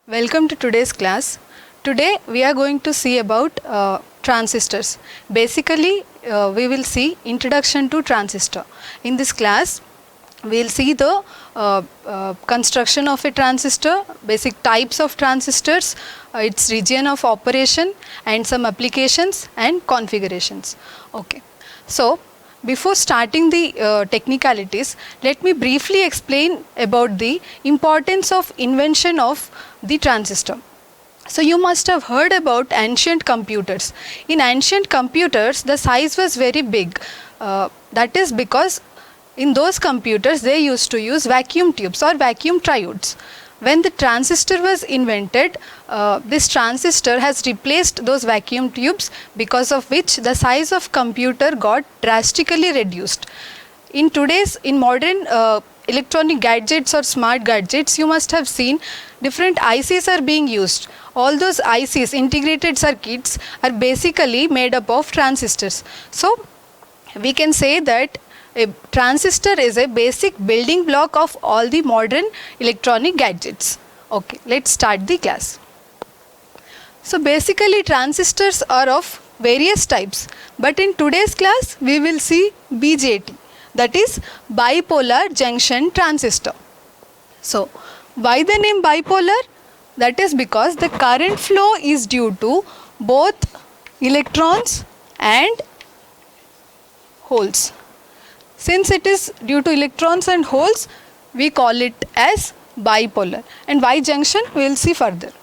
Welcome to today's class. Today we are going to see about transistors. Basically, we will see introduction to transistor. In this class, we will see the construction of a transistor, basic types of transistors, its region of operation and some applications and configurations. Okay. So, before starting the technicalities, let me briefly explain about the importance of invention of the transistor. So you must have heard about ancient computers. In ancient computers, the size was very big. That is because in those computers, they used to use vacuum tubes or vacuum triodes. When the transistor was invented, this transistor has replaced those vacuum tubes, because of which the size of computer got drastically reduced. In modern electronic gadgets or smart gadgets, you must have seen different ICs are being used. All those ICs, integrated circuits, are basically made up of transistors. So we can say that a transistor is a basic building block of all the modern electronic gadgets. Okay, let's start the class. So basically transistors are of various types, but in today's class we will see BJT, that is bipolar junction transistor. So why the name bipolar? That is because the current flow is due to both electrons and holes. Since it is due to electrons and holes, we call it as bipolar. And why junction? We will see further.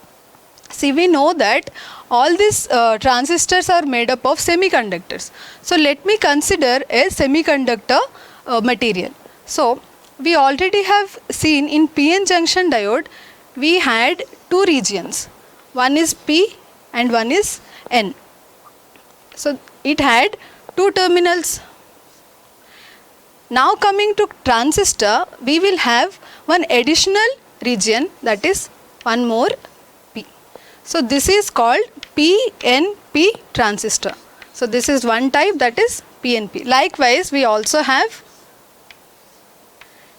See, we know that all these transistors are made up of semiconductors. So let me consider a semiconductor material. So we already have seen in PN junction diode, we had two regions. One is P and one is N. So it had two terminals. Now coming to transistor, we will have one additional region, that is one more P. So this is called PNP transistor. So this is one type, that is PNP. Likewise, we also have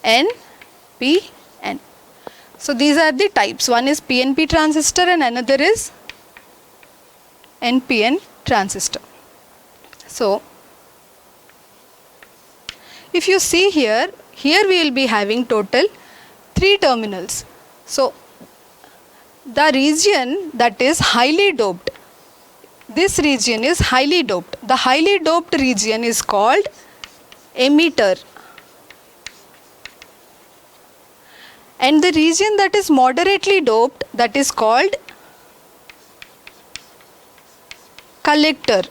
NPN. So these are the types. One is PNP transistor and another is NPN transistor. So if you see here we will be having total 3 terminals. So the region that is highly doped, this region is highly doped. The highly doped region is called emitter. And the region that is moderately doped, that is called collector.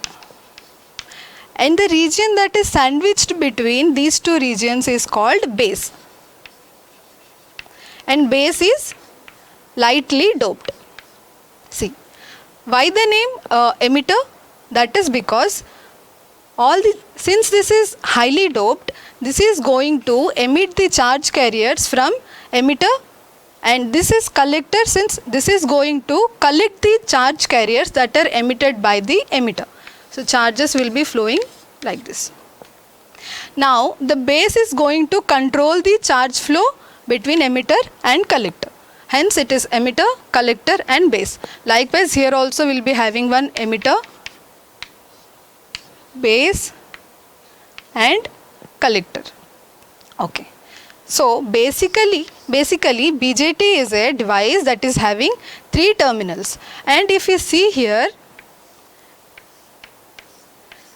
And the region that is sandwiched between these two regions is called base. And base is lightly doped. See, why the name emitter? That is because since this is highly doped, this is going to emit the charge carriers from emitter, and this is collector, since this is going to collect the charge carriers that are emitted by the emitter. So charges will be flowing like this. Now the base is going to control the charge flow between emitter and collector. Hence it is emitter, collector and base. Likewise here also we will be having one emitter, base and collector. Okay. So basically BJT is a device that is having 3 terminals, and if you see here,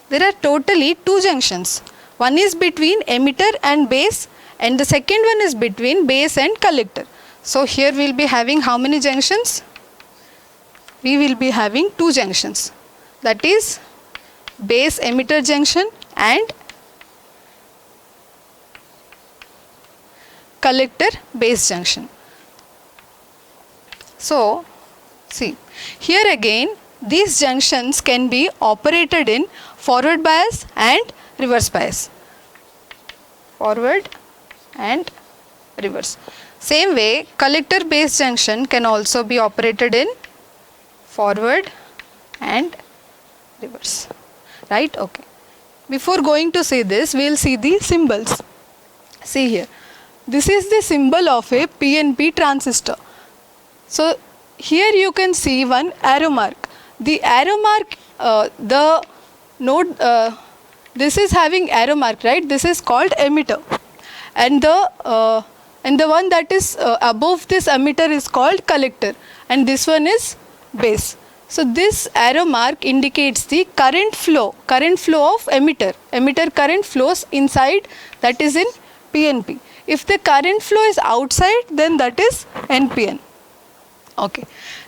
there are totally 2 junctions. One is between emitter and base, and the second one is between base and collector. So here we will be having how many junctions? We will be having 2 junctions, that is base emitter junction and collector base junction. So see, here again these junctions can be operated in forward bias and reverse bias. Forward and reverse. Same way, collector base junction can also be operated in forward and reverse. Right? Okay. Before going to see this, we will see the symbols. See here. This is the symbol of a PNP transistor. So here you can see one arrow mark. The arrow mark, the node, this is having arrow mark, right? This is called emitter, and the one that is above this emitter is called collector, and this one is base. So this arrow mark indicates the current flow of emitter. Emitter current flows inside, that is in PNP. If the current flow is outside, then that is NPN. Okay.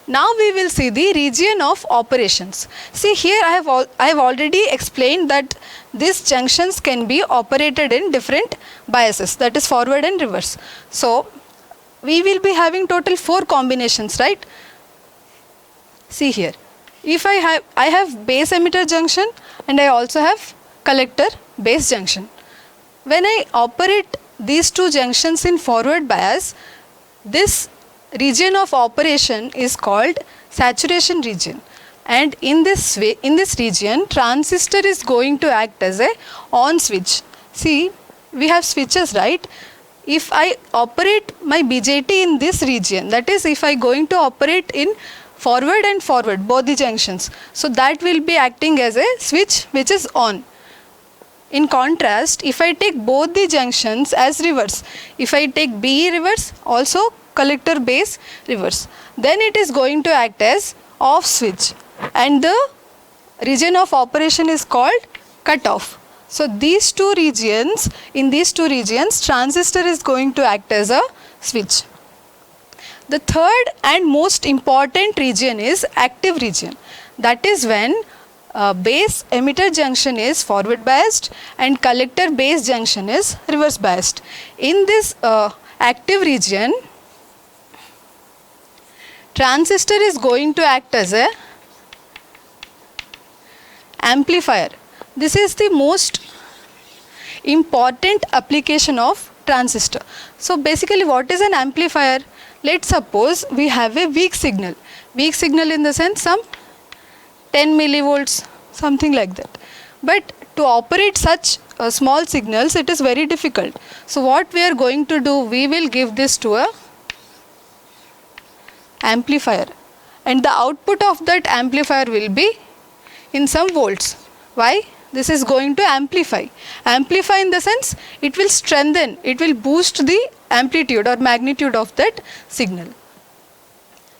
Now we will see the region of operations. See here I have already explained that these junctions can be operated in different biases, that is forward and reverse. So we will be having total 4 combinations, right? See here, if I have base emitter junction and I also have collector base junction. When I operate these 2 junctions in forward bias, this region of operation is called saturation region, and in this region transistor is going to act as a on switch. See, we have switches, right? If I operate my BJT in this region, that is if I going to operate in forward and forward both the junctions, so that will be acting as a switch which is on. In contrast, if I take both the junctions as reverse, if I take BE reverse, also collector base reverse, then it is going to act as off switch, and the region of operation is called cutoff. So these 2 regions, in these 2 regions transistor is going to act as a switch. The third and most important region is active region. That is when base emitter junction is forward biased and collector base junction is reverse biased. In this active region, transistor is going to act as a amplifier. This is the most important application of transistor. So basically what is an amplifier? Let's suppose we have a weak signal in the sense some 10 millivolts, something like that. But to operate such small signals, it is very difficult. So what we are going to do, we will give this to a amplifier, and the output of that amplifier will be in some volts. Why? This is going to amplify in the sense it will strengthen, it will boost the amplitude or magnitude of that signal.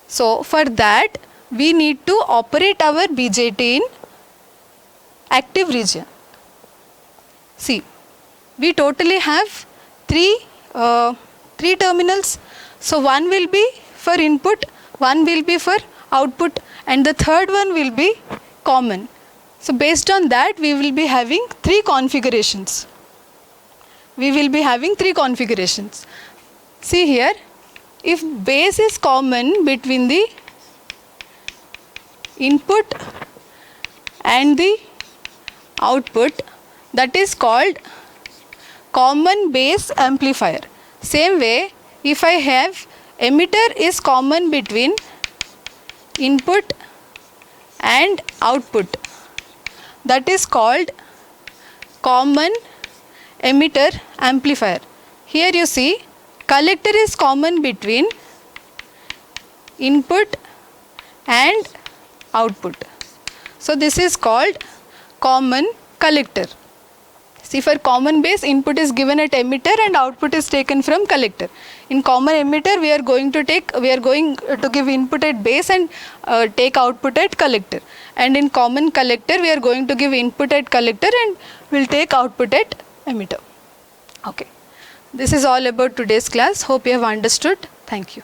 So for that we need to operate our BJT in active region. See, we totally have three terminals. So one will be for input, one will be for output, and the third one will be common. So based on that we will be having 3 configurations. See here, if base is common between the input and the output, that is called common base amplifier. Same way, if I have emitter is common between input and output, that is called common emitter amplifier. Here you see, collector is common between input and output. So this is called common collector. See, for common base, input is given at emitter and output is taken from collector. In common emitter, we are going to give input at base and take output at collector. And in common collector, we are going to give input at collector and will take output at emitter. Okay. This is all about today's class. Hope you have understood. Thank you.